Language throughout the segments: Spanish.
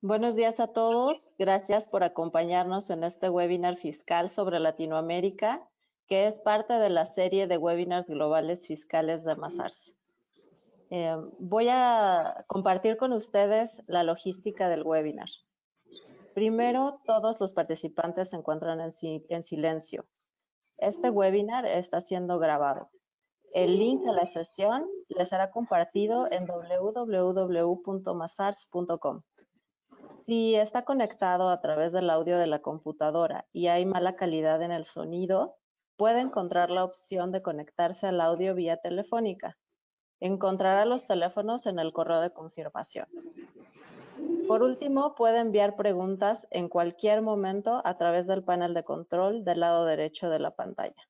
Buenos días a todos. Gracias por acompañarnos en este webinar fiscal sobre Latinoamérica, que es parte de la serie de webinars globales fiscales de Mazars. Voy a compartir con ustedes la logística del webinar. Primero, todos los participantes se encuentran en silencio. Este webinar está siendo grabado. El link de la sesión les será compartido en www.mazars.com. Si está conectado a través del audio de la computadora y hay mala calidad en el sonido, puede encontrar la opción de conectarse al audio vía telefónica. Encontrará los teléfonos en el correo de confirmación. Por último, puede enviar preguntas en cualquier momento a través del panel de control del lado derecho de la pantalla.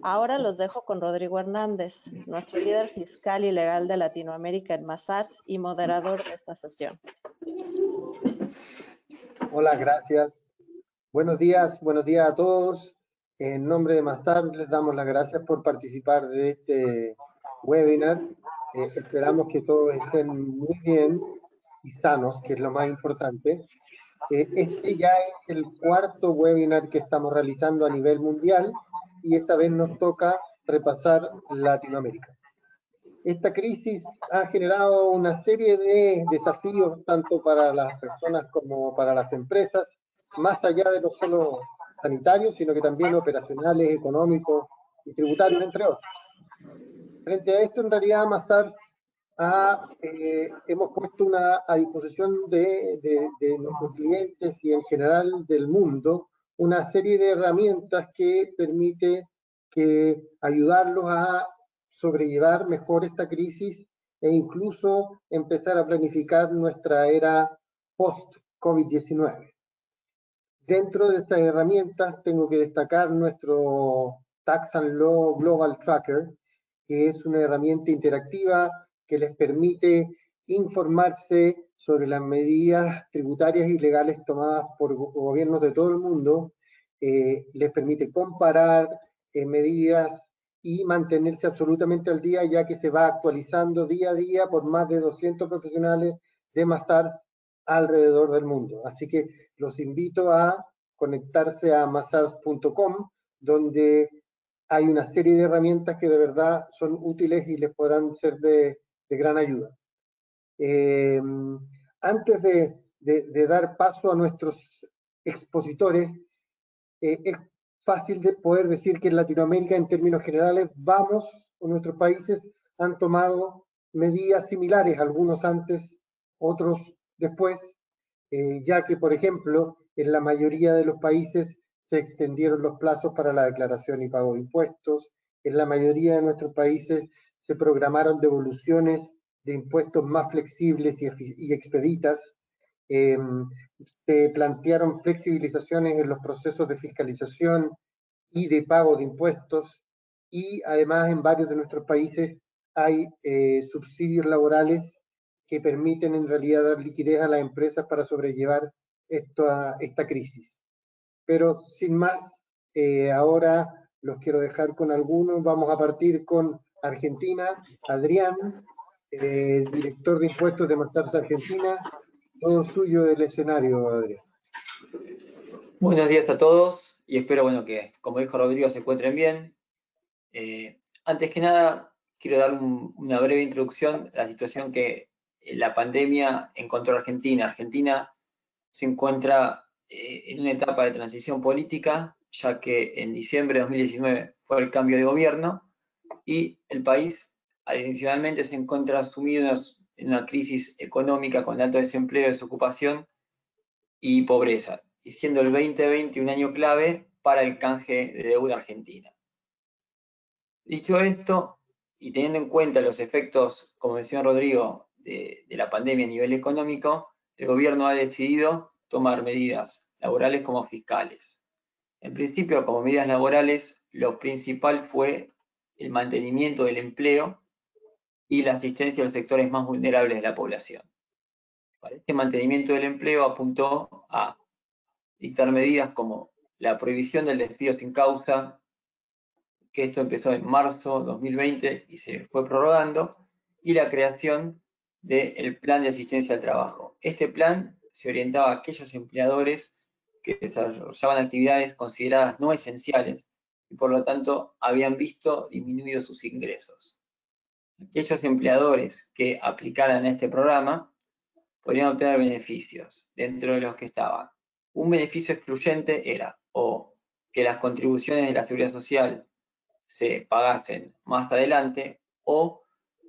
Ahora los dejo con Rodrigo Hernández, nuestro líder fiscal y legal de Latinoamérica en Mazars y moderador de esta sesión. Hola, gracias. Buenos días a todos. En nombre de Mazars les damos las gracias por participar de este webinar. Esperamos que todos estén muy bien y sanos, que es lo más importante. Este ya es el cuarto webinar que estamos realizando a nivel mundial y esta vez nos toca repasar Latinoamérica. Esta crisis ha generado una serie de desafíos tanto para las personas como para las empresas, más allá de no solo sanitarios, sino que también operacionales, económicos y tributarios, entre otros. Frente a esto, en realidad, Mazars hemos puesto a disposición de nuestros clientes y en general del mundo una serie de herramientas que permite ayudarlos a sobrellevar mejor esta crisis e incluso empezar a planificar nuestra era post-COVID-19. Dentro de estas herramientas tengo que destacar nuestro Tax and Law Global Tracker, que es una herramienta interactiva que les permite informarse sobre las medidas tributarias y legales tomadas por gobiernos de todo el mundo, les permite comparar medidas y mantenerse absolutamente al día, ya que se va actualizando día a día por más de 200 profesionales de Mazars alrededor del mundo. Así que los invito a conectarse a mazars.com, donde hay una serie de herramientas que de verdad son útiles y les podrán ser de gran ayuda. Antes de dar paso a nuestros expositores, es fácil de poder decir que en Latinoamérica, en términos generales, nuestros países han tomado medidas similares, algunos antes, otros después, ya que, por ejemplo, en la mayoría de los países se extendieron los plazos para la declaración y pago de impuestos, en la mayoría de nuestros países se programaron devoluciones de impuestos más flexibles y expeditas, se plantearon flexibilizaciones en los procesos de fiscalización y de pago de impuestos, y además en varios de nuestros países hay subsidios laborales que permiten en realidad dar liquidez a las empresas para sobrellevar esta crisis. Pero sin más, ahora los quiero dejar con algunos. Vamos a partir con Argentina. Adrián, director de impuestos de Mazars Argentina. Todo suyo del escenario, Adrián. Buenos días a todos y espero que, como dijo Rodrigo, se encuentren bien. Antes que nada, quiero dar una breve introducción a la situación que la pandemia encontró a Argentina. Argentina se encuentra en una etapa de transición política, ya que en diciembre de 2019 fue el cambio de gobierno y el país adicionalmente se encuentra sumido en una crisis económica con alto desempleo, desocupación y pobreza, y siendo el 2020 un año clave para el canje de deuda argentina. Dicho esto, y teniendo en cuenta los efectos, como decía Rodrigo, de la pandemia a nivel económico, el gobierno ha decidido tomar medidas laborales como fiscales. En principio, como medidas laborales, lo principal fue el mantenimiento del empleo y la asistencia a los sectores más vulnerables de la población. Para este mantenimiento del empleo apuntó a dictar medidas como la prohibición del despido sin causa, que esto empezó en marzo de 2020 y se fue prorrogando, y la creación del plan de asistencia al trabajo. Este plan se orientaba a aquellos empleadores que desarrollaban actividades consideradas no esenciales y por lo tanto habían visto disminuidos sus ingresos. Aquellos empleadores que aplicaran este programa podrían obtener beneficios, dentro de los que estaban. Un beneficio excluyente era o que las contribuciones de la Seguridad Social se pagasen más adelante o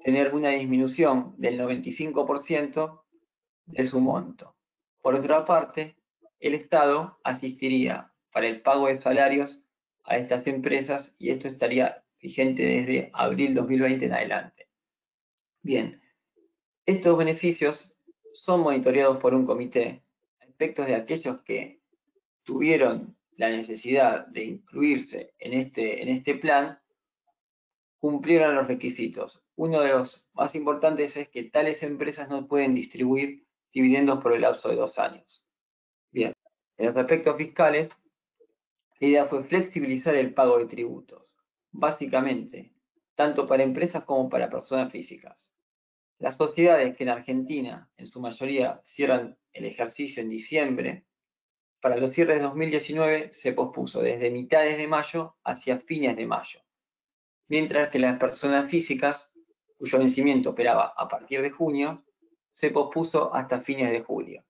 tener una disminución del 95% de su monto. Por otra parte, el Estado asistiría para el pago de salarios a estas empresas y esto estaría vigente desde abril 2020 en adelante. Bien, estos beneficios son monitoreados por un comité a efectos de aquellos que tuvieron la necesidad de incluirse en este plan, cumplieron los requisitos. Uno de los más importantes es que tales empresas no pueden distribuir dividendos por el lapso de 2 años. Bien, en los aspectos fiscales, la idea fue flexibilizar el pago de tributos, básicamente, tanto para empresas como para personas físicas. Las sociedades que en Argentina, en su mayoría, cierran el ejercicio en diciembre, para los cierres de 2019 se pospuso desde mitades de mayo hacia fines de mayo, mientras que las personas físicas, cuyo vencimiento operaba a partir de junio, se pospuso hasta fines de julio.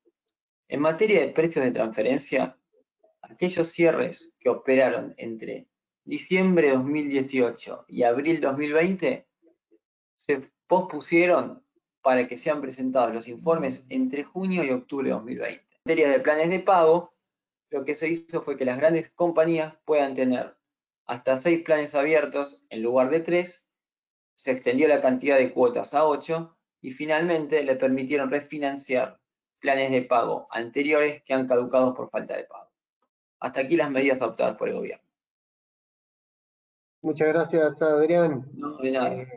En materia de precios de transferencia, aquellos cierres que operaron entre diciembre de 2018 y abril 2020 se pospusieron para que sean presentados los informes entre junio y octubre de 2020. En materia de planes de pago, lo que se hizo fue que las grandes compañías puedan tener hasta 6 planes abiertos en lugar de 3, se extendió la cantidad de cuotas a 8 y finalmente le permitieron refinanciar planes de pago anteriores que han caducado por falta de pago. Hasta aquí las medidas adoptadas por el gobierno. Muchas gracias, Adrián. No, de nada.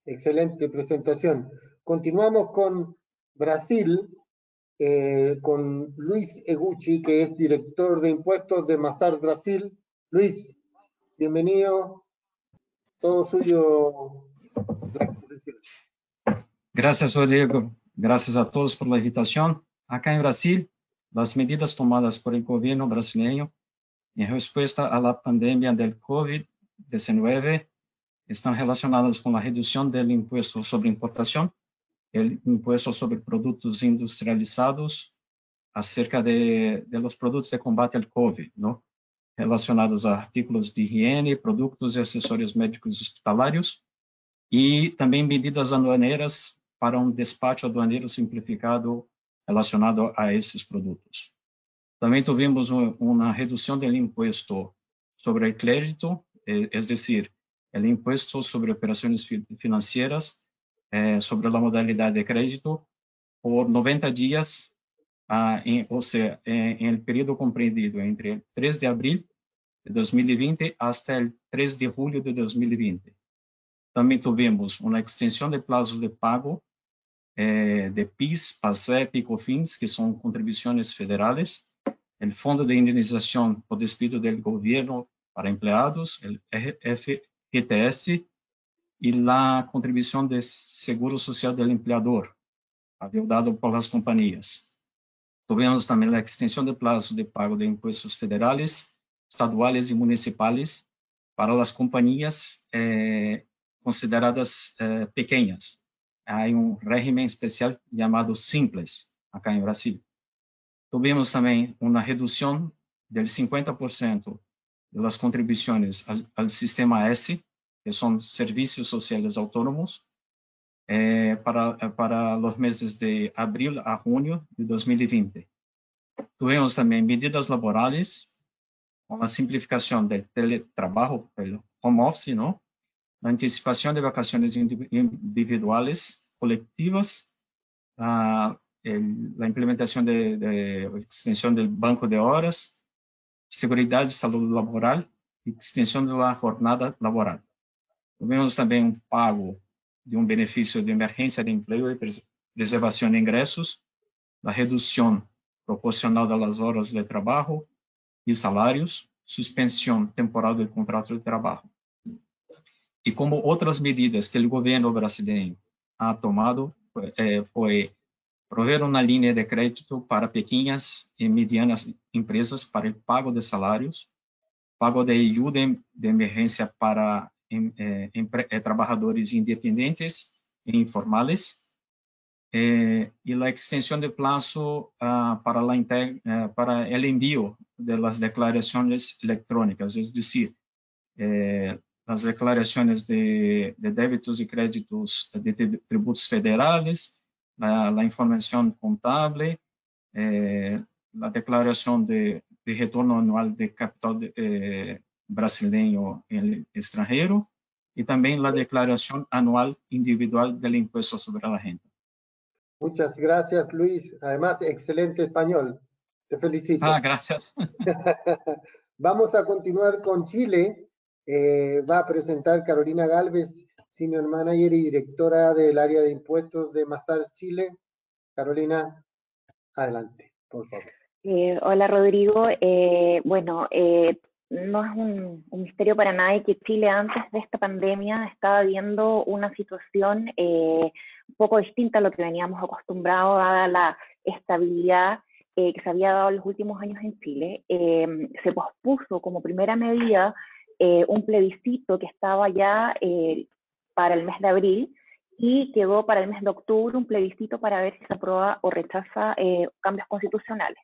Excelente presentación. Continuamos con Brasil, con Luis Eguchi, que es director de impuestos de Mazar Brasil. Luis, bienvenido. Todo suyo la exposición. Gracias, Rodrigo. Gracias a todos por la invitación. Acá en Brasil, las medidas tomadas por el gobierno brasileño en respuesta a la pandemia del COVID-19 están relacionadas con la reducción del impuesto sobre importación, el impuesto sobre productos industrializados, acerca de los productos de combate al COVID, ¿no? Relacionados a artículos de higiene, productos y accesorios médicos hospitalarios, y también medidas aduaneras para un despacho aduanero simplificado relacionado a esses produtos. Também tuvimos uma redução do imposto sobre o crédito, es decir, o imposto sobre operações financeiras, sobre a modalidade de crédito, por 90 dias, ou seja, em el período compreendido entre 3 de abril de 2020 hasta el 3 de julio de 2020. Também tivemos uma extensão de prazo de pago de PIS, PASEP e COFINS, que são contribuições federais, o Fundo de Indenização por Despido do Governo para Empregados, o FGTS, e a contribuição de Seguro Social do Empregador, adeudado por as companhias. Tivemos também a extensão de prazo de pago de impostos federais, estaduais e municipais para as companhias consideradas pequenas. Há régimen especial chamado Simples, acá em Brasil. Tivemos também uma redução de 50% das contribuições ao Sistema S, que são serviços sociais autônomos, para os meses de abril a junho de 2020. Tivemos também medidas laborais, com a simplificação do teletrabalho, pelo home office, não? A antecipação de vacações individuais, coletivas, a implementação de extensão do banco de horas, seguridade e saúde laboral e extensão da jornada laboral. Tivemos também pago de benefício de emergência de emprego e preservação de ingressos, a redução proporcional das horas de trabalho e salários, suspensão temporal do contrato de trabalho. E como outras medidas que o governo brasileiro ha tomado, foi prover uma linha de crédito para pequenas e medianas empresas para o pago de salários, pago de ajuda de emergência para trabalhadores independentes e informais, e a extensão de prazo para o envio das declarações eletrônicas, es decir, as declarações de débitos e créditos de tributos federais, a informação contábil, a declaração de retorno anual de capital brasileiro em estrangeiro e também a declaração anual individual do imposto sobre a renda. Muchas gracias, Luis. Además, excelente español. Te felicito. Gracias. Vamos a continuar con Chile. Va a presentar Carolina Galvez, Senior Manager y Directora del área de impuestos de Mazars Chile. Carolina, adelante, por favor. Hola, Rodrigo. Bueno, no es un misterio para nadie que Chile antes de esta pandemia estaba viendo una situación un poco distinta a lo que veníamos acostumbrados, dada la estabilidad que se había dado en los últimos años en Chile. Se pospuso como primera medida un plebiscito que estaba ya para el mes de abril y quedó para el mes de octubre un plebiscito para ver si se aprueba o rechaza cambios constitucionales.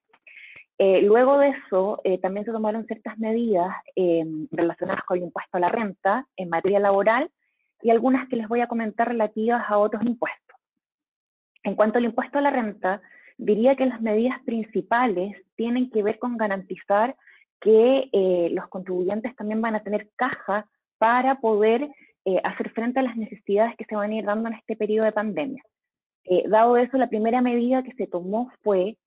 Luego de eso, también se tomaron ciertas medidas relacionadas con el impuesto a la renta en materia laboral y algunas que les voy a comentar relativas a otros impuestos. En cuanto al impuesto a la renta, diría que las medidas principales tienen que ver con garantizar que los contribuyentes también van a tener caja para poder hacer frente a las necesidades que se van a ir dando en este periodo de pandemia. Dado eso, la primera medida que se tomó fue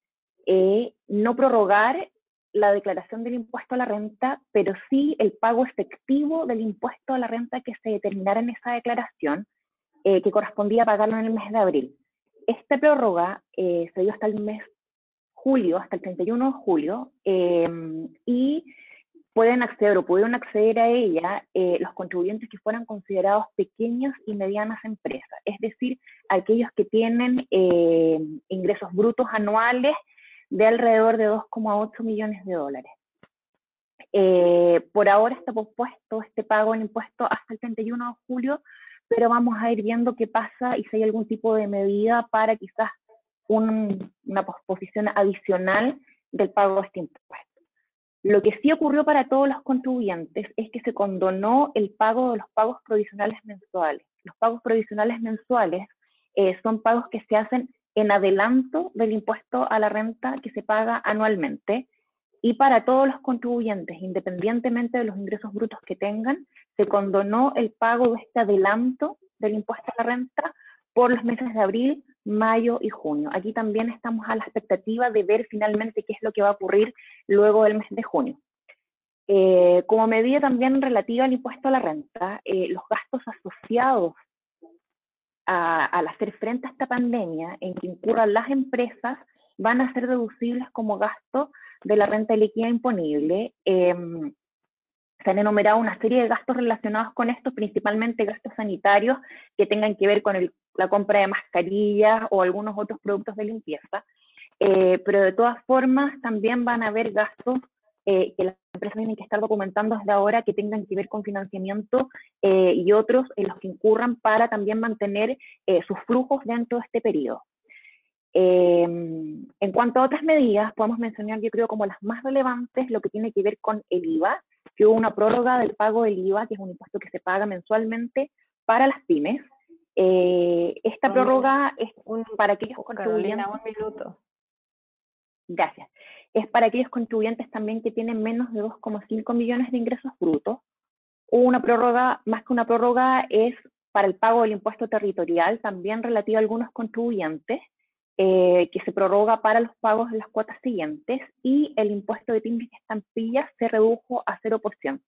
no prorrogar la declaración del impuesto a la renta, pero sí el pago efectivo del impuesto a la renta que se determinara en esa declaración, que correspondía pagarlo en el mes de abril. Esta prórroga se dio hasta el mes julio, hasta el 31 de julio, y pueden acceder o pudieron acceder a ella los contribuyentes que fueran considerados pequeñas y medianas empresas, es decir, aquellos que tienen ingresos brutos anuales de alrededor de 2,8 millones de dólares. Por ahora está pospuesto este pago en impuesto hasta el 31 de julio, pero vamos a ir viendo qué pasa y si hay algún tipo de medida para quizás una posposición adicional del pago de este impuesto. Lo que sí ocurrió para todos los contribuyentes es que se condonó el pago de los pagos provisionales mensuales. Los pagos provisionales mensuales son pagos que se hacen en adelanto del impuesto a la renta que se paga anualmente, y para todos los contribuyentes, independientemente de los ingresos brutos que tengan, se condonó el pago de este adelanto del impuesto a la renta por los meses de abril, mayo y junio. Aquí también estamos a la expectativa de ver finalmente qué es lo que va a ocurrir luego del mes de junio. Como medida también relativa al impuesto a la renta, los gastos asociados al hacer frente a esta pandemia en que incurran las empresas van a ser deducibles como gasto de la renta líquida imponible. Se han enumerado una serie de gastos relacionados con esto, principalmente gastos sanitarios que tengan que ver con la compra de mascarillas o algunos otros productos de limpieza, pero de todas formas también van a haber gastos que las empresas tienen que estar documentando desde ahora, que tengan que ver con financiamiento y otros en los que incurran para también mantener sus flujos dentro de este periodo. En cuanto a otras medidas, podemos mencionar, yo creo, como las más relevantes, lo que tiene que ver con el IVA, que hubo una prórroga del pago del IVA, que es un impuesto que se paga mensualmente para las pymes. Esta prórroga es para aquellos contribuyentes... Carolina, un minuto. Gracias. Es para aquellos contribuyentes también que tienen menos de 2,5 millones de ingresos brutos. Una prórroga, más que una prórroga, es para el pago del impuesto territorial, también relativo a algunos contribuyentes, que se prorroga para los pagos de las cuotas siguientes, y el impuesto de timbres y estampillas se redujo a 0%.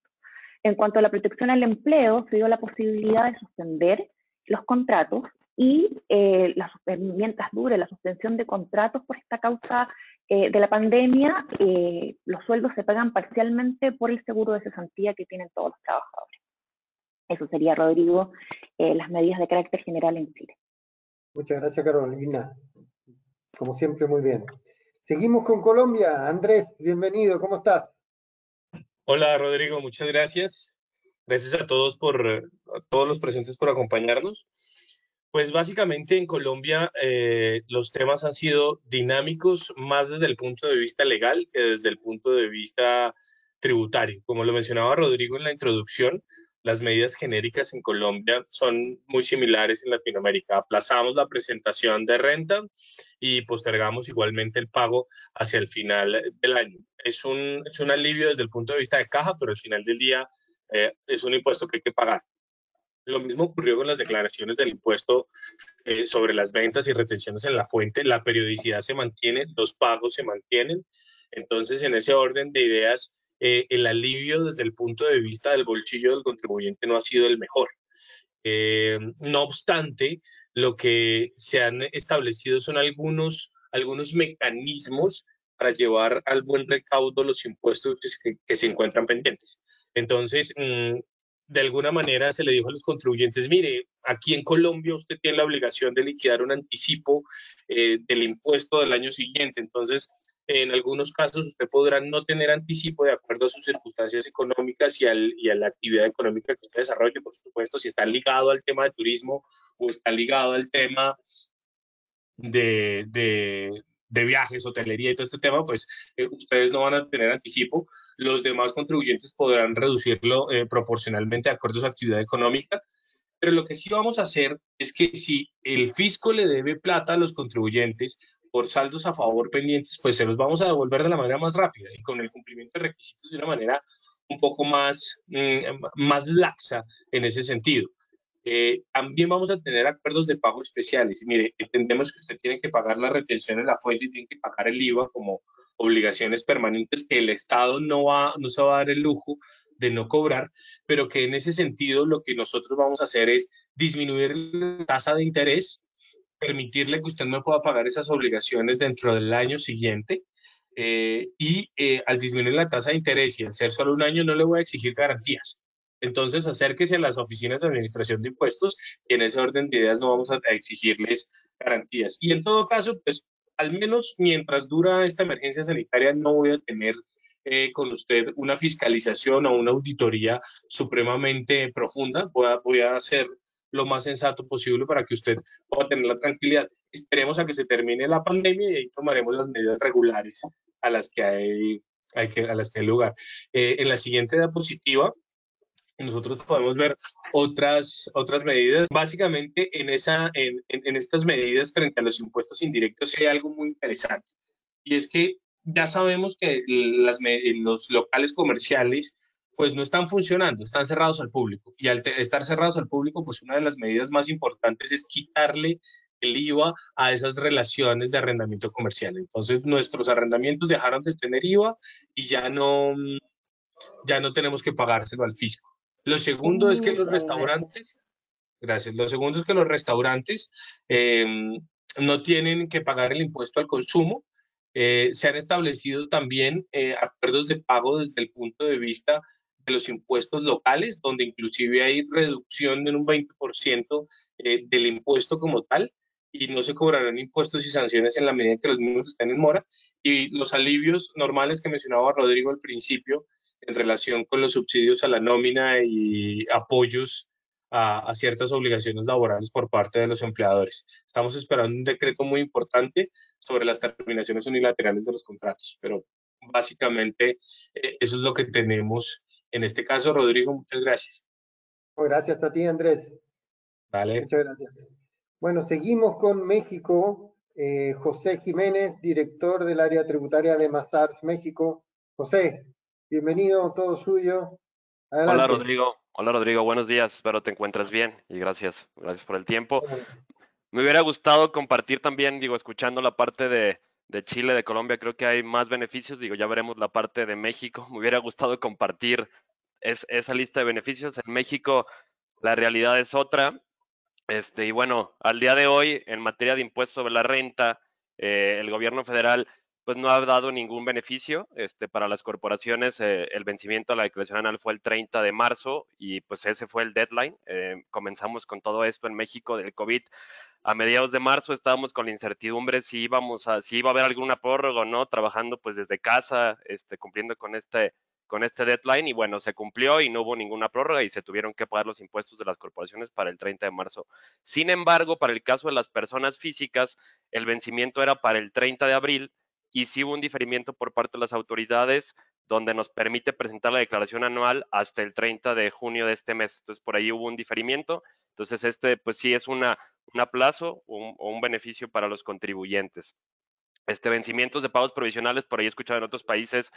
En cuanto a la protección al empleo, se dio la posibilidad de suspender los contratos y mientras dure la suspensión de contratos por esta causa de la pandemia, los sueldos se pagan parcialmente por el seguro de cesantía que tienen todos los trabajadores. Eso sería, Rodrigo, las medidas de carácter general en Chile. Muchas gracias, Carolina. como siempre, muy bien. Seguimos con Colombia. Andrés, bienvenido, ¿cómo estás? Hola Rodrigo, muchas gracias. Gracias a todos a todos los presentes por acompañarnos. Pues básicamente en Colombia los temas han sido dinámicos más desde el punto de vista legal que desde el punto de vista tributario. Como lo mencionaba Rodrigo en la introducción, las medidas genéricas en Colombia son muy similares en Latinoamérica. Aplazamos la presentación de renta y postergamos igualmente el pago hacia el final del año. Es un alivio desde el punto de vista de caja, pero al final del día es un impuesto que hay que pagar. Lo mismo ocurrió con las declaraciones del impuesto sobre las ventas y retenciones en la fuente. La periodicidad se mantiene, los pagos se mantienen. Entonces, en ese orden de ideas, el alivio desde el punto de vista del bolsillo del contribuyente no ha sido el mejor. No obstante, lo que se han establecido son algunos mecanismos para llevar al buen recaudo los impuestos que se encuentran pendientes. Entonces, de alguna manera se le dijo a los contribuyentes, mire, aquí en Colombia usted tiene la obligación de liquidar un anticipo del impuesto del año siguiente. Entonces, en algunos casos usted podrá no tener anticipo de acuerdo a sus circunstancias económicas y a la actividad económica que usted desarrolle, por supuesto, si está ligado al tema de turismo o está ligado al tema de viajes, hotelería y todo este tema, pues ustedes no van a tener anticipo. Los demás contribuyentes podrán reducirlo proporcionalmente de acuerdo a su actividad económica. Pero lo que sí vamos a hacer es que si el fisco le debe plata a los contribuyentes por saldos a favor pendientes, pues se los vamos a devolver de la manera más rápida y con el cumplimiento de requisitos de una manera un poco más laxa en ese sentido. También vamos a tener acuerdos de pago especiales. Mire, entendemos que usted tiene que pagar la retención en la fuente y tiene que pagar el IVA como obligaciones permanentes que el Estado no se va a dar el lujo de no cobrar, pero que en ese sentido lo que nosotros vamos a hacer es disminuir la tasa de interés, permitirle que usted no pueda pagar esas obligaciones dentro del año siguiente. Al disminuir la tasa de interés y al ser solo un año no le voy a exigir garantías. Entonces acérquese a las oficinas de administración de impuestos y en ese orden de ideas no vamos a exigirles garantías. Y en todo caso, pues al menos mientras dura esta emergencia sanitaria no voy a tener con usted una fiscalización o una auditoría supremamente profunda. Voy a hacer lo más sensato posible para que usted pueda tener la tranquilidad. Esperemos a que se termine la pandemia y ahí tomaremos las medidas regulares a las que hay lugar. En la siguiente diapositiva, nosotros podemos ver otras medidas. Básicamente, en estas medidas frente a los impuestos indirectos hay algo muy interesante. Y es que ya sabemos que los locales comerciales pues no están funcionando, están cerrados al público. Y al estar cerrados al público, pues una de las medidas más importantes es quitarle el IVA a esas relaciones de arrendamiento comercial. Entonces, nuestros arrendamientos dejaron de tener IVA y ya no tenemos que pagárselo al fisco. Lo segundo es que los restaurantes, gracias, lo segundo es que los restaurantes no tienen que pagar el impuesto al consumo. Se han establecido también acuerdos de pago desde el punto de vista de los impuestos locales, donde inclusive hay reducción en un 20% del impuesto como tal, y no se cobrarán impuestos y sanciones en la medida en que los mismos estén en mora. Y los alivios normales que mencionaba Rodrigo al principio, en relación con los subsidios a la nómina y apoyos a ciertas obligaciones laborales por parte de los empleadores. Estamos esperando un decreto muy importante sobre las terminaciones unilaterales de los contratos, pero básicamente eso es lo que tenemos en este caso. Rodrigo, muchas gracias. Gracias a ti, Andrés. Vale. Muchas gracias. Bueno, seguimos con México. José Jiménez, director del área tributaria de Mazars, México. José, bienvenido, todo suyo. Adelante. Hola Rodrigo, buenos días, espero te encuentres bien y gracias por el tiempo. Me hubiera gustado compartir también, escuchando la parte de Chile, de Colombia, creo que hay más beneficios, ya veremos la parte de México. Me hubiera gustado compartir esa lista de beneficios. En México la realidad es otra. Y bueno, al día de hoy, en materia de impuesto sobre la renta, el gobierno federal pues no ha dado ningún beneficio para las corporaciones. El vencimiento de la declaración anual fue el 30 de marzo y pues ese fue el deadline. Comenzamos con todo esto en México del COVID a mediados de marzo estábamos con la incertidumbre si iba a haber alguna prórroga o no, trabajando pues desde casa, cumpliendo con este deadline, y bueno, se cumplió y no hubo ninguna prórroga y se tuvieron que pagar los impuestos de las corporaciones para el 30 de marzo. Sin embargo, para el caso de las personas físicas, el vencimiento era para el 30 de abril y sí hubo un diferimiento por parte de las autoridades donde nos permite presentar la declaración anual hasta el 30 de junio de este mes. Entonces, por ahí hubo un diferimiento. Entonces, pues sí es un aplazo o un beneficio para los contribuyentes. Vencimientos de pagos provisionales, por ahí he escuchado en otros países,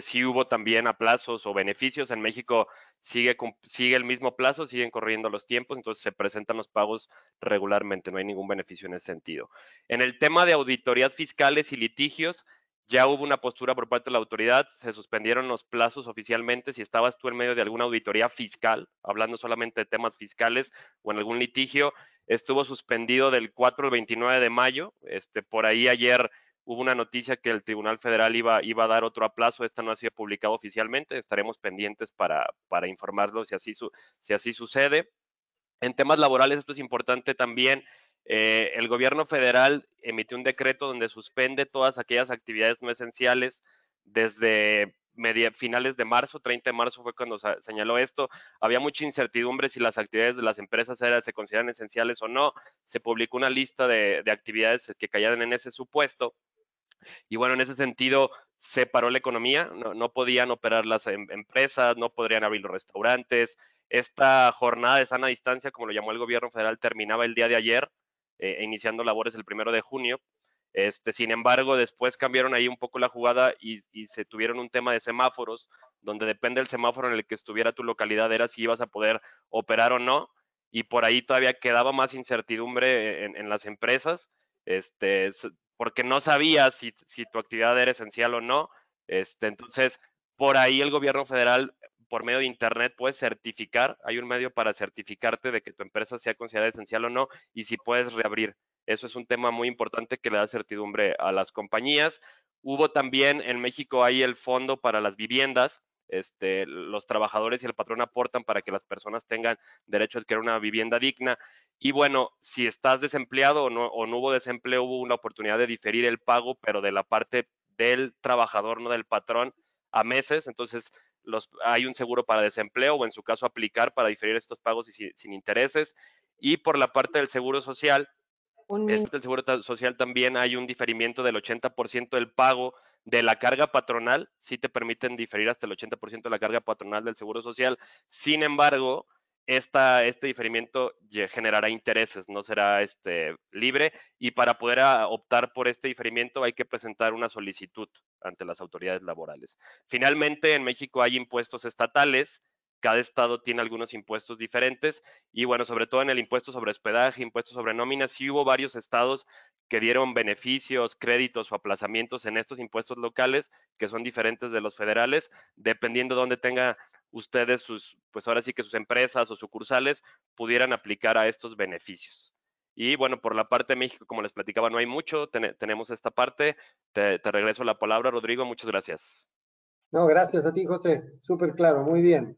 sí hubo también aplazos o beneficios. En México sigue el mismo plazo, siguen corriendo los tiempos, entonces se presentan los pagos regularmente, no hay ningún beneficio en ese sentido. En el tema de auditorías fiscales y litigios, ya hubo una postura por parte de la autoridad, se suspendieron los plazos oficialmente. Si estabas tú en medio de alguna auditoría fiscal, hablando solamente de temas fiscales o en algún litigio, estuvo suspendido del 4 al 29 de mayo. Por ahí ayer hubo una noticia que el Tribunal Federal iba a dar otro aplazo. Esta no ha sido publicado oficialmente, estaremos pendientes para informarlo si así sucede. En temas laborales, esto es importante también. El gobierno federal emitió un decreto donde suspende todas aquellas actividades no esenciales desde finales de marzo. 30 de marzo fue cuando señaló esto. Había mucha incertidumbre si las actividades de las empresas se consideran esenciales o no. Se publicó una lista de actividades que caían en ese supuesto. Y bueno, en ese sentido se paró la economía, no podían operar las empresas, no podrían abrir los restaurantes. Esta jornada de sana distancia, como lo llamó el gobierno federal, terminaba el día de ayer, iniciando labores el 1 de junio. Sin embargo, después cambiaron ahí un poco la jugada y se tuvieron un tema de semáforos, donde depende del semáforo en el que estuviera tu localidad, era si ibas a poder operar o no, y por ahí todavía quedaba más incertidumbre en las empresas, porque no sabías si tu actividad era esencial o no. Entonces, por ahí el gobierno federal, por medio de internet, puede certificar, hay un medio para certificarte de que tu empresa sea considerada esencial o no, y si puedes reabrir. Eso es un tema muy importante que le da certidumbre a las compañías. Hubo también en México hay el fondo para las viviendas. Los trabajadores y el patrón aportan para que las personas tengan derecho a adquirir una vivienda digna. Y bueno, si estás desempleado o no hubo desempleo, hubo una oportunidad de diferir el pago, pero de la parte del trabajador, no del patrón, a meses. Entonces, hay un seguro para desempleo o en su caso aplicar para diferir estos pagos y sin intereses. Y por la parte del seguro social, el seguro social también hay un diferimiento del 80% del pago de la carga patronal. Sí te permiten diferir hasta el 80% de la carga patronal del seguro social. Sin embargo, este diferimiento generará intereses, no será libre, y para poder optar por este diferimiento hay que presentar una solicitud ante las autoridades laborales. Finalmente, en México hay impuestos estatales. Cada estado tiene algunos impuestos diferentes y bueno, sobre todo en el impuesto sobre hospedaje, impuesto sobre nóminas, sí hubo varios estados que dieron beneficios, créditos o aplazamientos en estos impuestos locales que son diferentes de los federales, dependiendo de dónde tenga ustedes pues ahora sí que sus empresas o sucursales pudieran aplicar a estos beneficios. Y bueno, por la parte de México, como les platicaba, no hay mucho, tenemos esta parte. Te regreso la palabra, Rodrigo, muchas gracias. No, gracias a ti, José, súper claro, muy bien.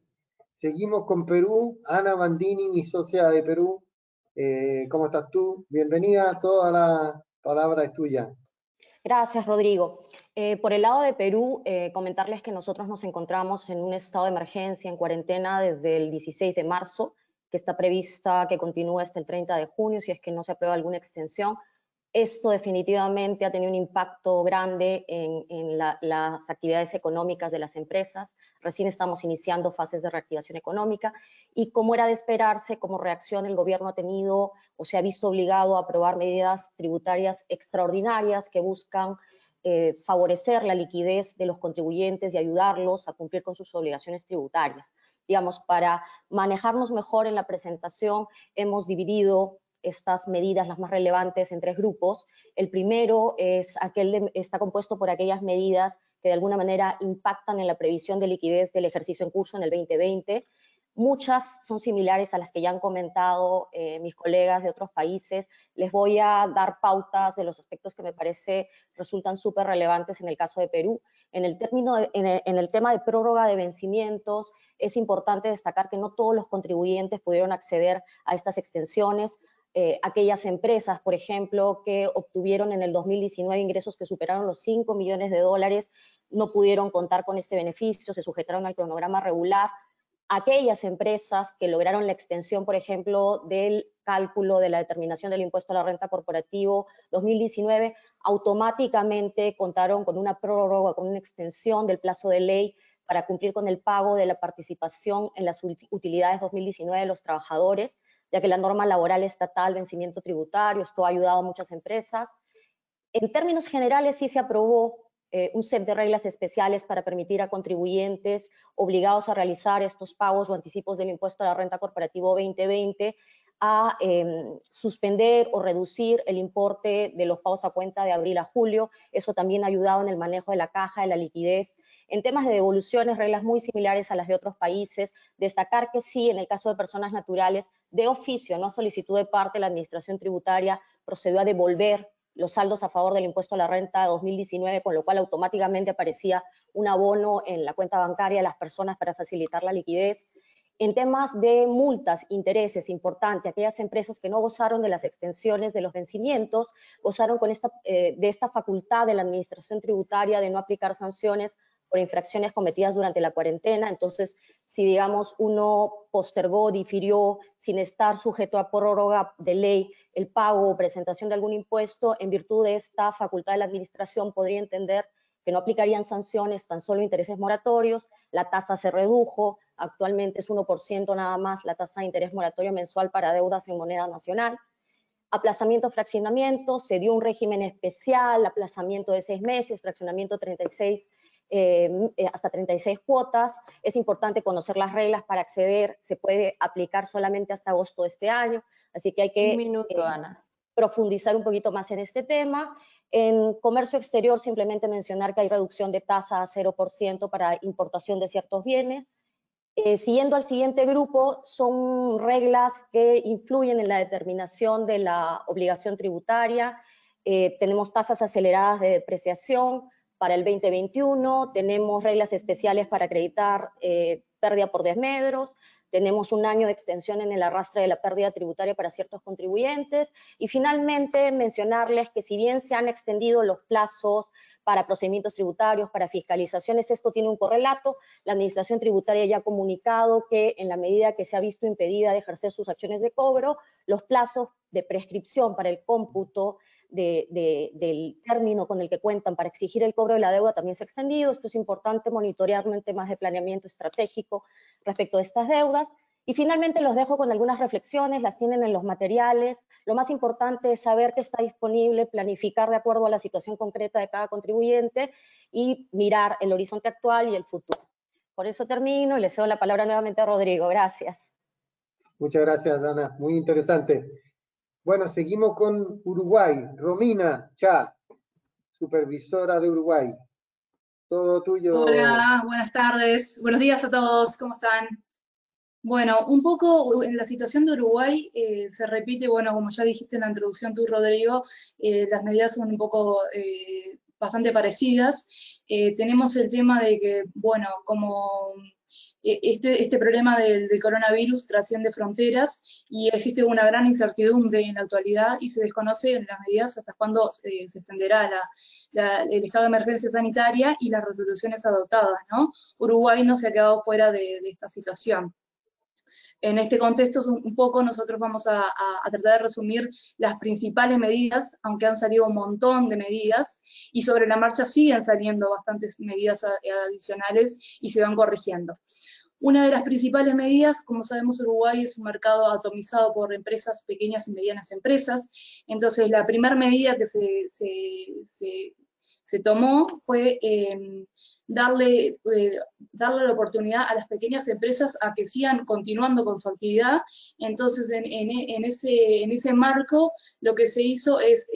Seguimos con Perú. Ana Bandini, mi socia de Perú. ¿Cómo estás tú? Bienvenida, toda la palabra es tuya. Gracias, Rodrigo. Por el lado de Perú, comentarles que nosotros nos encontramos en un estado de emergencia, en cuarentena, desde el 16 de marzo, que está prevista que continúe hasta el 30 de junio, si es que no se aprueba alguna extensión. Esto definitivamente ha tenido un impacto grande en las actividades económicas de las empresas. Recién estamos iniciando fases de reactivación económica y, como era de esperarse, como reacción, el gobierno ha tenido o se ha visto obligado a aprobar medidas tributarias extraordinarias que buscan favorecer la liquidez de los contribuyentes y ayudarlos a cumplir con sus obligaciones tributarias. Digamos, para manejarnos mejor en la presentación, hemos dividido estas medidas, las más relevantes, en tres grupos. El primero está compuesto por aquellas medidas que de alguna manera impactan en la previsión de liquidez del ejercicio en curso en el 2020. Muchas son similares a las que ya han comentado mis colegas de otros países. Les voy a dar pautas de los aspectos que me parece resultan súper relevantes en el caso de Perú. En el tema de prórroga de vencimientos, es importante destacar que no todos los contribuyentes pudieron acceder a estas extensiones. aquellas empresas, por ejemplo, que obtuvieron en el 2019 ingresos que superaron los 5 millones de dólares, no pudieron contar con este beneficio, se sujetaron al cronograma regular. Aquellas empresas que lograron la extensión, por ejemplo, del cálculo de la determinación del impuesto a la renta corporativo 2019, automáticamente contaron con una prórroga, con una extensión del plazo de ley para cumplir con el pago de la participación en las utilidades 2019 de los trabajadores, ya que la norma laboral estatal, vencimiento tributario, esto ha ayudado a muchas empresas. En términos generales, sí se aprobó un set de reglas especiales para permitir a contribuyentes obligados a realizar estos pagos o anticipos del impuesto a la renta corporativo 2020 a suspender o reducir el importe de los pagos a cuenta de abril a julio. Eso también ha ayudado en el manejo de la caja, de la liquidez. En temas de devoluciones, reglas muy similares a las de otros países. Destacar que sí, en el caso de personas naturales, de oficio, no a solicitud de parte, la Administración Tributaria procedió a devolver los saldos a favor del impuesto a la renta 2019, con lo cual automáticamente aparecía un abono en la cuenta bancaria de las personas para facilitar la liquidez. En temas de multas, intereses, importante, aquellas empresas que no gozaron de las extensiones de los vencimientos, gozaron con de esta facultad de la Administración Tributaria de no aplicar sanciones por infracciones cometidas durante la cuarentena. Entonces, si digamos uno postergó, difirió, sin estar sujeto a prórroga de ley, el pago o presentación de algún impuesto, en virtud de esta facultad de la administración podría entender que no aplicarían sanciones, tan solo intereses moratorios, la tasa se redujo, actualmente es 1% nada más la tasa de interés moratorio mensual para deudas en moneda nacional. Aplazamiento, fraccionamiento, se dio un régimen especial, aplazamiento de 6 meses, fraccionamiento 36 hasta 36 cuotas. Es importante conocer las reglas para acceder, se puede aplicar solamente hasta agosto de este año, así que hay que Un minuto, Ana. profundizar un poquito más en este tema. En comercio exterior, simplemente mencionar que hay reducción de tasa a 0% para importación de ciertos bienes. Siguiendo al siguiente grupo, son reglas que influyen en la determinación de la obligación tributaria. Tenemos tasas aceleradas de depreciación para el 2021, tenemos reglas especiales para acreditar pérdida por desmedros, tenemos un año de extensión en el arrastre de la pérdida tributaria para ciertos contribuyentes, y finalmente mencionarles que si bien se han extendido los plazos para procedimientos tributarios, para fiscalizaciones, esto tiene un correlato. La Administración Tributaria ya ha comunicado que en la medida que se ha visto impedida de ejercer sus acciones de cobro, los plazos de prescripción para el cómputo del término con el que cuentan para exigir el cobro de la deuda también se ha extendido. Esto es importante monitorearlo en temas de planeamiento estratégico respecto de estas deudas. Y finalmente los dejo con algunas reflexiones, las tienen en los materiales. Lo más importante es saber que está disponible, planificar de acuerdo a la situación concreta de cada contribuyente y mirar el horizonte actual y el futuro. Por eso termino y le cedo la palabra nuevamente a Rodrigo. Gracias. Muchas gracias, Ana. Muy interesante. Bueno, seguimos con Uruguay. Romina Cha, supervisora de Uruguay. Todo tuyo. Hola, buenas tardes. Buenos días a todos. ¿Cómo están? Bueno, un poco en la situación de Uruguay se repite, bueno, como ya dijiste en la introducción tú, Rodrigo, las medidas son un poco bastante parecidas. Tenemos el tema de que, bueno, como este problema del coronavirus trasciende fronteras y existe una gran incertidumbre en la actualidad y se desconoce en las medidas hasta cuándo se extenderá el estado de emergencia sanitaria y las resoluciones adoptadas, ¿no? Uruguay no se ha quedado fuera de esta situación. En este contexto, un poco nosotros vamos a tratar de resumir las principales medidas, aunque han salido un montón de medidas, y sobre la marcha siguen saliendo bastantes medidas adicionales y se van corrigiendo. Una de las principales medidas, como sabemos, Uruguay es un mercado atomizado por empresas, pequeñas y medianas empresas. Entonces, la primera medida que se tomó fue darle la oportunidad a las pequeñas empresas a que sigan continuando con su actividad. Entonces, en ese marco, lo que se hizo es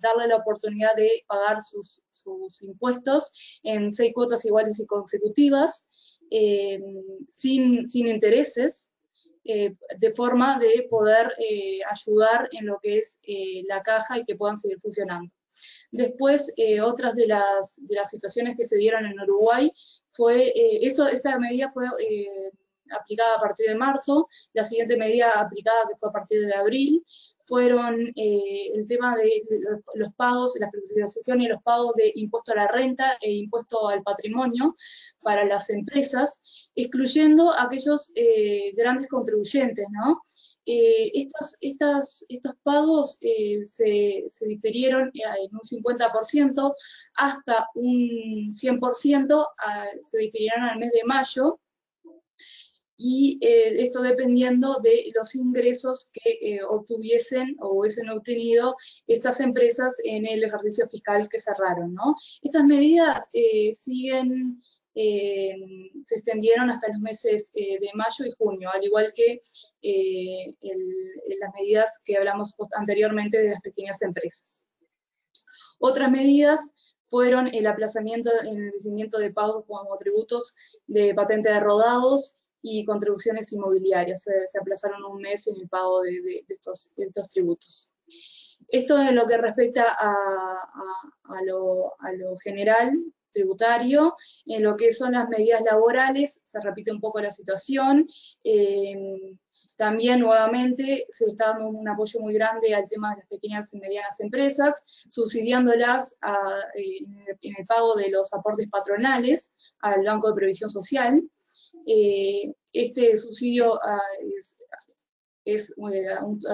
darle la oportunidad de pagar sus impuestos en 6 cuotas iguales y consecutivas, sin intereses, de forma de poder ayudar en lo que es la caja y que puedan seguir funcionando. Después, otras de las situaciones que se dieron en Uruguay fue, esta medida fue aplicada a partir de marzo, la siguiente medida aplicada, que fue a partir de abril, fueron el tema de los pagos, la flexibilización y los pagos de impuesto a la renta e impuesto al patrimonio para las empresas, excluyendo a aquellos grandes contribuyentes, ¿no? Estos pagos se difirieron en un 50% hasta un 100%, se difirieron al mes de mayo, y esto dependiendo de los ingresos que obtuviesen o hubiesen obtenido estas empresas en el ejercicio fiscal que cerraron, ¿no? Estas medidas siguen, se extendieron hasta los meses de mayo y junio, al igual que las medidas que hablamos anteriormente de las pequeñas empresas. Otras medidas fueron el aplazamiento en el vencimiento de pagos como tributos de patente de rodados y contribuciones inmobiliarias. Se aplazaron un mes en el pago de estos tributos. Esto es lo que respecta a lo general tributario. En lo que son las medidas laborales, se repite un poco la situación. También nuevamente se le está dando un apoyo muy grande al tema de las pequeñas y medianas empresas, subsidiándolas en el pago de los aportes patronales al Banco de Previsión Social. Este subsidio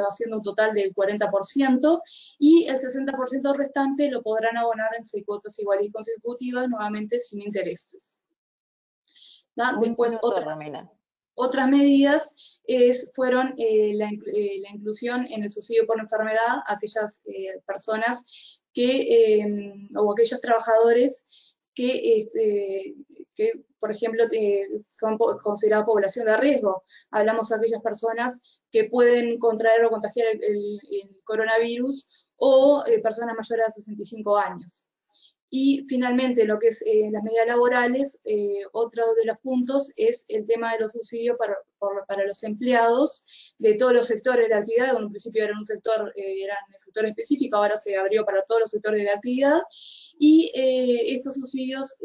haciendo un total del 40%, y el 60% restante lo podrán abonar en 6 cuotas iguales y consecutivas, nuevamente sin intereses. Después otras medidas fueron la inclusión en el subsidio por enfermedad a aquellas personas o aquellos trabajadores que por ejemplo, son consideradas población de riesgo. Hablamos de aquellas personas que pueden contraer o contagiar el coronavirus, o personas mayores de 65 años. Y finalmente, lo que es las medidas laborales, otro de los puntos es el tema de los subsidios para los empleados de todos los sectores de la actividad. En un principio era en el sector específico, ahora se abrió para todos los sectores de la actividad, y estos subsidios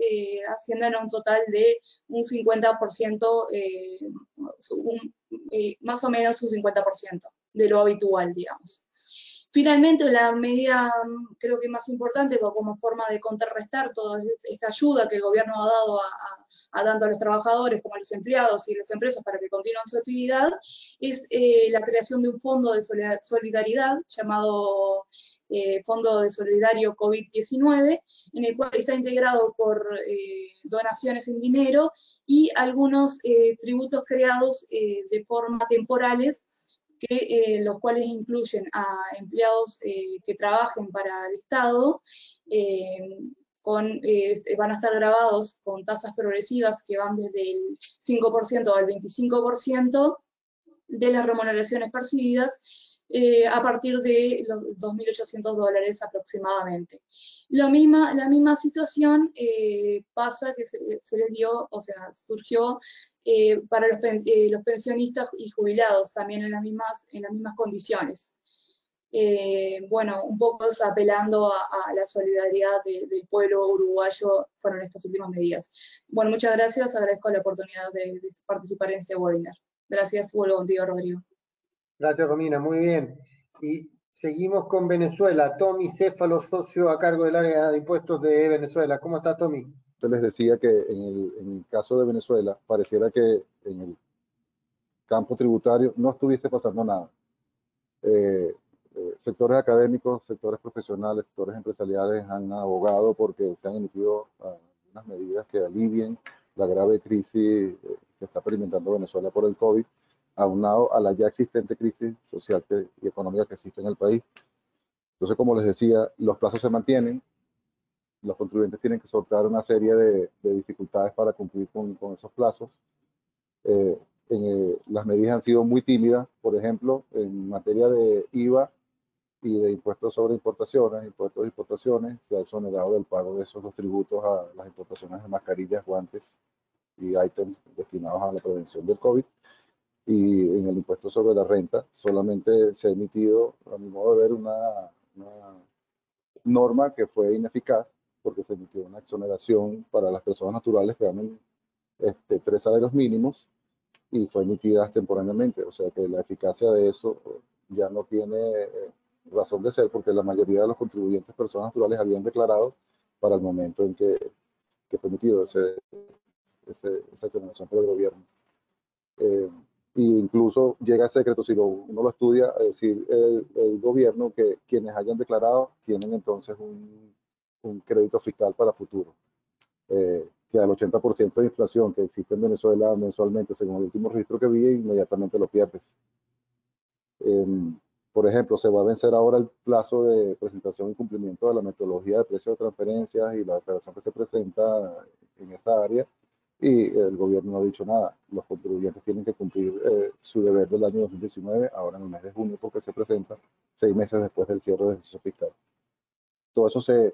ascienden a un total de un 50%, más o menos un 50% de lo habitual, digamos. Finalmente, la medida creo que más importante, como forma de contrarrestar toda esta ayuda que el gobierno ha dado tanto a los trabajadores como a los empleados y las empresas para que continúen su actividad, es la creación de un fondo de solidaridad llamado Fondo de Solidario COVID-19, en el cual está integrado por donaciones en dinero y algunos tributos creados de forma temporales, los cuales incluyen a empleados que trabajen para el Estado, van a estar grabados con tasas progresivas que van desde el 5% al 25% de las remuneraciones percibidas, a partir de los $2.800 aproximadamente. La misma situación pasa que se les dio, o sea, surgió para los pensionistas y jubilados, también en las mismas condiciones. Bueno, un poco apelando a la solidaridad del pueblo uruguayo, fueron estas últimas medidas. Bueno, muchas gracias, agradezco la oportunidad de participar en este webinar. Gracias, vuelvo contigo, Rodrigo. Gracias, Romina, muy bien. Y seguimos con Venezuela. Tommy Céfalo, socio a cargo del área de impuestos de Venezuela. ¿Cómo está, Tommy? Yo les decía que en el caso de Venezuela, pareciera que en el campo tributario no estuviese pasando nada. Sectores académicos, sectores profesionales, sectores empresariales han abogado porque se han emitido unas medidas que alivien la grave crisis que está experimentando Venezuela por el COVID, aunado a la ya existente crisis social y económica que existe en el país. Entonces, como les decía, los plazos se mantienen, los contribuyentes tienen que sortear una serie de dificultades para cumplir con esos plazos. Las medidas han sido muy tímidas, por ejemplo, en materia de IVA y de impuestos sobre importaciones, impuestos de importaciones, se ha exonerado del pago de esos dos tributos a las importaciones de mascarillas, guantes y ítems destinados a la prevención del COVID. Y en el impuesto sobre la renta solamente se ha emitido, a mi modo de ver, una norma que fue ineficaz, porque se emitió una exoneración para las personas naturales que ganan 3 salarios mínimos y fue emitida temporalmente. O sea que la eficacia de eso ya no tiene razón de ser, porque la mayoría de los contribuyentes personas naturales habían declarado para el momento en que permitido esa exoneración por el gobierno. E incluso llega a secreto, si uno lo estudia, a decir el gobierno que quienes hayan declarado tienen entonces un crédito fiscal para futuro. Que al 80% de inflación que existe en Venezuela mensualmente, según el último registro que vi, inmediatamente lo pierdes. Por ejemplo, se va a vencer ahora el plazo de presentación y cumplimiento de la metodología de precios de transferencias y la declaración que se presenta en esa área, y el gobierno no ha dicho nada. Los contribuyentes tienen que cumplir su deber del año 2019, ahora en el mes de junio, porque se presenta 6 meses después del cierre del ejercicio fiscal. Todo eso se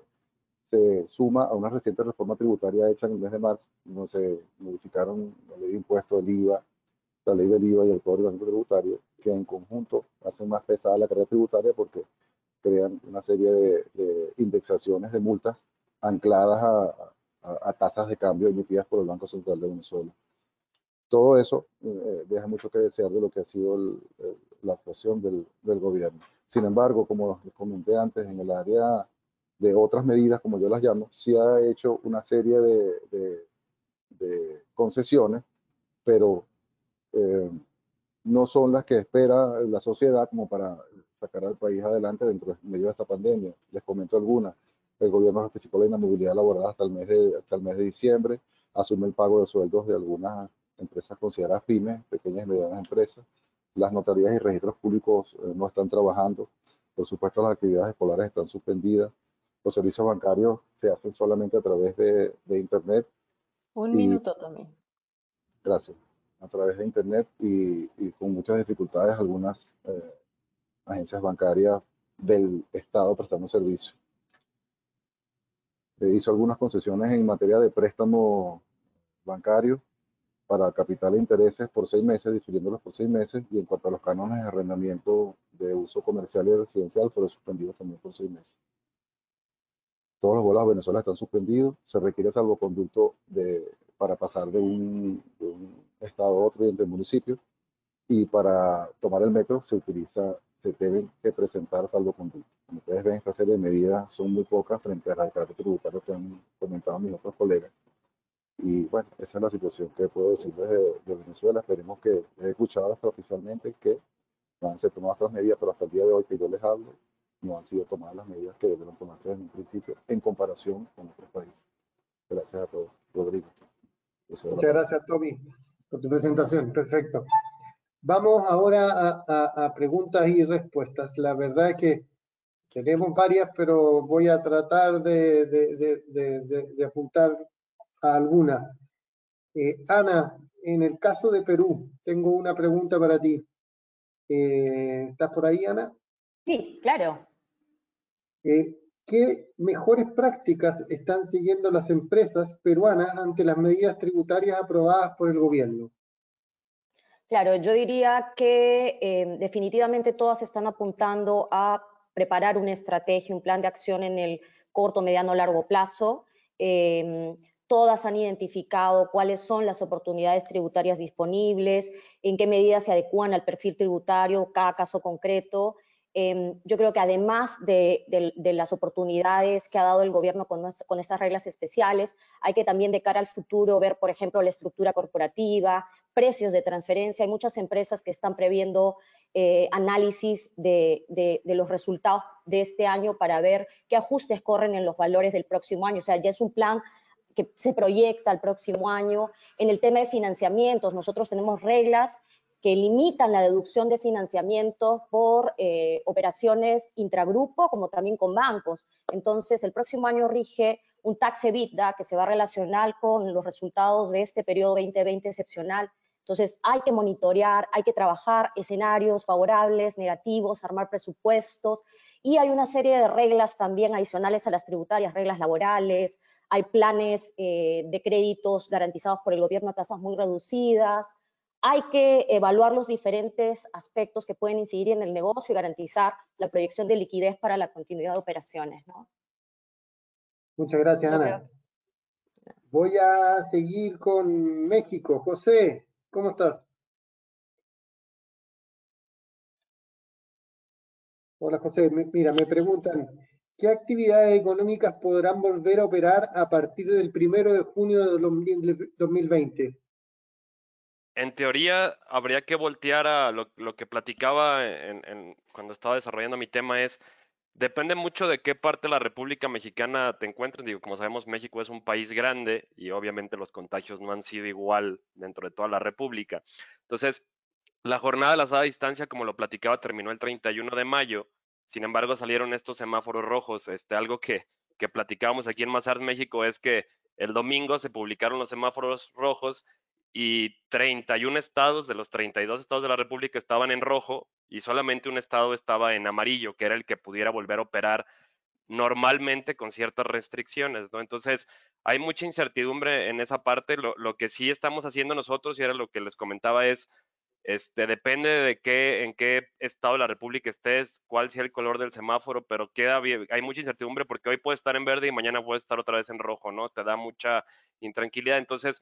suma a una reciente reforma tributaria hecha en el mes de marzo, donde se modificaron la ley de impuestos, el IVA, la ley del IVA y el Código Tributario, que en conjunto hacen más pesada la carga tributaria porque crean una serie de indexaciones de multas ancladas a tasas de cambio emitidas por el Banco Central de Venezuela. Todo eso deja mucho que desear de lo que ha sido la actuación del gobierno. Sin embargo, como les comenté antes, en el área de otras medidas, como yo las llamo, sí ha hecho una serie de concesiones, pero no son las que espera la sociedad como para sacar al país adelante dentro de esta pandemia. Les comento algunas. El gobierno justificó la inamovilidad laboral hasta el mes de diciembre, asume el pago de sueldos de algunas empresas consideradas pymes, pequeñas y medianas empresas. Las notarías y registros públicos no están trabajando. Por supuesto, las actividades escolares están suspendidas. Los servicios bancarios se hacen solamente a través de Internet. Un minuto también. Gracias. A través de Internet y con muchas dificultades algunas agencias bancarias del Estado prestando servicio. Hizo algunas concesiones en materia de préstamo bancario para capital e intereses por 6 meses, difiriéndolos por 6 meses, y en cuanto a los cánones de arrendamiento de uso comercial y residencial, fueron suspendidos también por 6 meses. Todos los vuelos a Venezuela están suspendidos, se requiere salvoconducto para pasar de un estado a otro y entre municipios, y para tomar el metro se deben que presentar salvoconducto. Como ustedes ven, esta serie de medidas son muy pocas frente a la carácter tributario que han comentado mis otros colegas. Y bueno, esa es la situación que puedo decir desde Venezuela. Esperemos que he escuchado hasta oficialmente que van a ser tomadas otras medidas, pero hasta el día de hoy que yo les hablo, no han sido tomadas las medidas que debieron tomarse en un principio en comparación con otros países. Gracias a todos. Rodrigo. Muchas gracias, Tommy, por tu presentación. Perfecto. Vamos ahora a preguntas y respuestas. La verdad es que tenemos varias, pero voy a tratar de apuntar a algunas. Ana, en el caso de Perú, tengo una pregunta para ti. ¿Estás por ahí, Ana? Sí, claro. ¿Qué mejores prácticas están siguiendo las empresas peruanas ante las medidas tributarias aprobadas por el gobierno? Claro, yo diría que definitivamente todas están apuntando a preparar una estrategia, un plan de acción en el corto, mediano, largo plazo. Todas han identificado cuáles son las oportunidades tributarias disponibles, en qué medidas se adecúan al perfil tributario, cada caso concreto. Yo creo que además de las oportunidades que ha dado el gobierno con estas reglas especiales, hay que también de cara al futuro ver, por ejemplo, la estructura corporativa, precios de transferencia. Hay muchas empresas que están previendo análisis de los resultados de este año para ver qué ajustes corren en los valores del próximo año. O sea, ya es un plan que se proyecta al próximo año. En el tema de financiamientos, nosotros tenemos reglas que limitan la deducción de financiamientos por operaciones intragrupo, como también con bancos. Entonces, el próximo año rige un tax EBITDA que se va a relacionar con los resultados de este periodo 2020 excepcional. Entonces, hay que monitorear, hay que trabajar escenarios favorables, negativos, armar presupuestos, y hay una serie de reglas también adicionales a las tributarias, reglas laborales, hay planes de créditos garantizados por el gobierno a tasas muy reducidas. Hay que evaluar los diferentes aspectos que pueden incidir en el negocio y garantizar la proyección de liquidez para la continuidad de operaciones, ¿no? Muchas gracias, Ana. Voy a seguir con México. José, ¿cómo estás? Hola José, mira, me preguntan, ¿qué actividades económicas podrán volver a operar a partir del 1 de junio de 2020? En teoría, habría que voltear a lo que platicaba cuando estaba desarrollando mi tema es, depende mucho de qué parte de la República Mexicana te encuentres. Digo, como sabemos, México es un país grande y obviamente los contagios no han sido igual dentro de toda la República. Entonces, la jornada de la sana distancia, como lo platicaba, terminó el 31 de mayo. Sin embargo, salieron estos semáforos rojos. Algo que platicábamos aquí en Mazars, México, es que el domingo se publicaron los semáforos rojos y 31 estados de los 32 estados de la República estaban en rojo y solamente un estado estaba en amarillo, que era el que pudiera volver a operar normalmente con ciertas restricciones, ¿no? Entonces, hay mucha incertidumbre en esa parte. Lo que sí estamos haciendo nosotros, y era lo que les comentaba, es, depende de en qué estado de la República estés, cuál sea el color del semáforo, pero hay mucha incertidumbre porque hoy puede estar en verde y mañana puede estar otra vez en rojo, ¿no? Te da mucha intranquilidad. Entonces,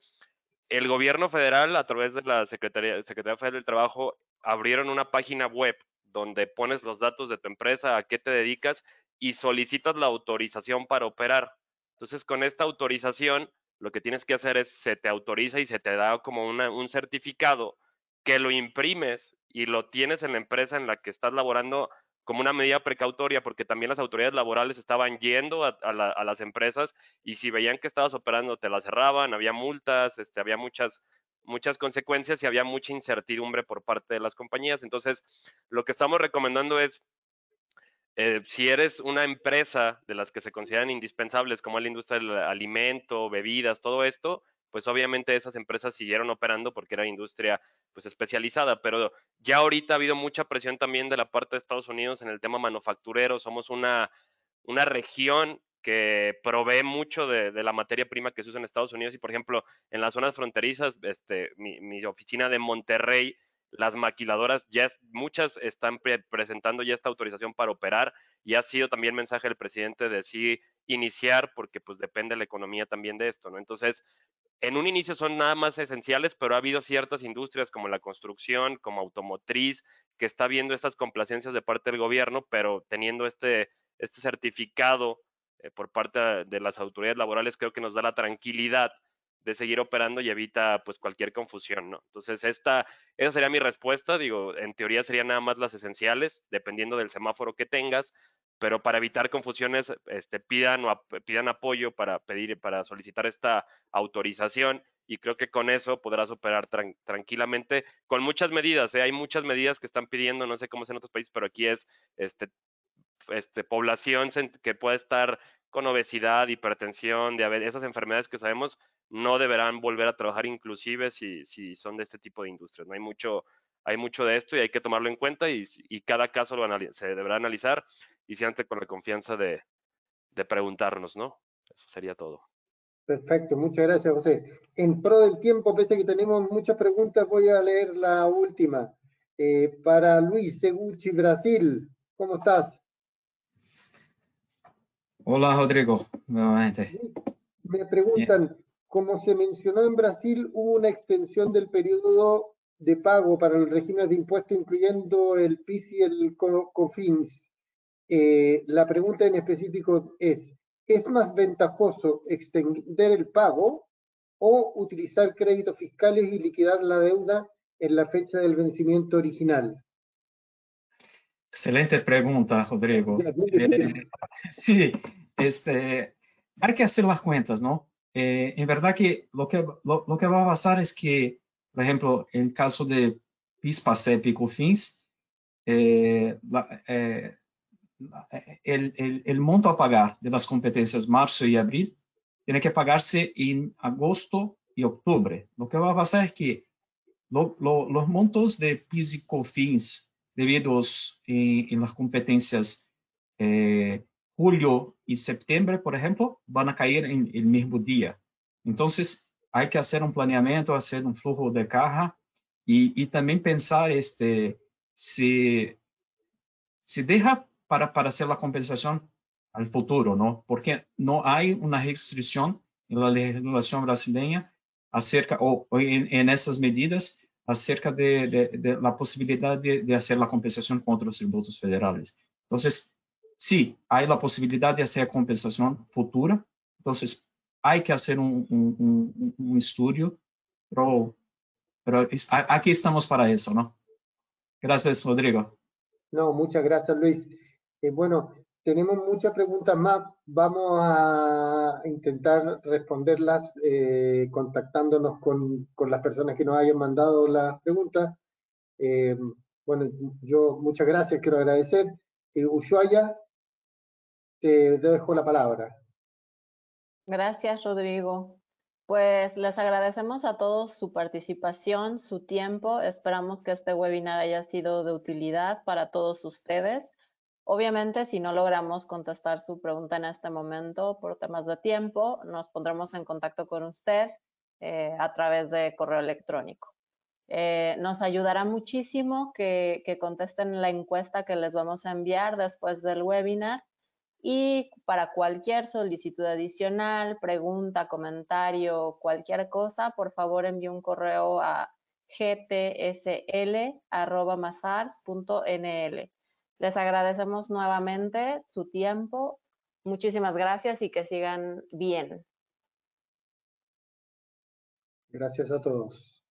el gobierno federal, a través de la Secretaría Federal del Trabajo, abrieron una página web donde pones los datos de tu empresa, a qué te dedicas y solicitas la autorización para operar. Entonces, con esta autorización, lo que tienes que hacer es, se te autoriza y se te da como un certificado que lo imprimes y lo tienes en la empresa en la que estás laborando como una medida precautoria, porque también las autoridades laborales estaban yendo a las empresas y si veían que estabas operando te la cerraban, había multas, había muchas consecuencias y había mucha incertidumbre por parte de las compañías. Entonces, lo que estamos recomendando es, si eres una empresa de las que se consideran indispensables, como la industria del alimento, bebidas, todo esto, pues obviamente esas empresas siguieron operando porque era industria pues especializada, pero ya ahorita ha habido mucha presión también de la parte de Estados Unidos en el tema manufacturero. Somos una región que provee mucho de la materia prima que se usa en Estados Unidos y, por ejemplo, en las zonas fronterizas, mi oficina de Monterrey, las maquiladoras, muchas están presentando ya esta autorización para operar y ha sido también mensaje del presidente de sí iniciar porque pues depende la economía también de esto, ¿no? Entonces, en un inicio son nada más esenciales, pero ha habido ciertas industrias como la construcción, como automotriz, que está viendo estas complacencias de parte del gobierno, pero teniendo este certificado por parte de las autoridades laborales, creo que nos da la tranquilidad de seguir operando y evita pues cualquier confusión, ¿no? Entonces, esa sería mi respuesta. Digo, en teoría serían nada más las esenciales, dependiendo del semáforo que tengas, pero para evitar confusiones, pidan apoyo para solicitar esta autorización y creo que con eso podrás operar tranquilamente con muchas medidas, ¿eh? Hay muchas medidas que están pidiendo, no sé cómo es en otros países, pero aquí es población que puede estar con obesidad, hipertensión, diabetes, esas enfermedades que sabemos no deberán volver a trabajar inclusive si son de este tipo de industrias. No hay mucho de esto y hay que tomarlo en cuenta y cada caso se deberá analizar y siempre con la confianza de preguntarnos, ¿no? Eso sería todo. Perfecto, muchas gracias, José. En pro del tiempo, pese a que tenemos muchas preguntas, voy a leer la última. Para Luis Seguchi, Brasil, ¿cómo estás? Hola, Rodrigo, nuevamente. Luis, me preguntan, como se mencionó en Brasil, hubo una extensión del periodo de pago para el régimen de impuestos, incluyendo el PIS y el COFINS. La pregunta en específico ¿es más ventajoso extender el pago o utilizar créditos fiscales y liquidar la deuda en la fecha del vencimiento original? Excelente pregunta, Rodrigo. Sí, hay que hacer las cuentas, ¿no? En verdad que lo que va a pasar es que, por ejemplo, en caso de PIS, PASEP y COFINS, el monto a pagar de las competencias marzo y abril tiene que pagarse en agosto y octubre. Lo que va a pasar es que los montos de PIS y COFINS debidos en las competencias julio y septiembre, por ejemplo, van a caer en el mismo día. Entonces, hay que hacer un planeamiento, hacer un flujo de caja y también pensar si deja para hacer la compensación al futuro, ¿no? Porque no hay una restricción en la legislación brasileña acerca, o en estas medidas, acerca de la posibilidad de hacer la compensación contra los tributos federales. Entonces, sí, hay la posibilidad de hacer compensación futura. Entonces, hay que hacer un estudio, pero aquí estamos para eso, ¿no? Gracias, Rodrigo. No, muchas gracias, Luis. Bueno, tenemos muchas preguntas más. Vamos a intentar responderlas contactándonos con las personas que nos hayan mandado las preguntas. Bueno, yo muchas gracias, quiero agradecer. Ushuaia, te dejo la palabra. Gracias, Rodrigo. Pues les agradecemos a todos su participación, su tiempo. Esperamos que este webinar haya sido de utilidad para todos ustedes. Obviamente, si no logramos contestar su pregunta en este momento por temas de tiempo, nos pondremos en contacto con usted a través de correo electrónico. Nos ayudará muchísimo que contesten la encuesta que les vamos a enviar después del webinar. Y para cualquier solicitud adicional, pregunta, comentario, cualquier cosa, por favor envíe un correo a gtsl@masars.nl. Les agradecemos nuevamente su tiempo. Muchísimas gracias y que sigan bien. Gracias a todos.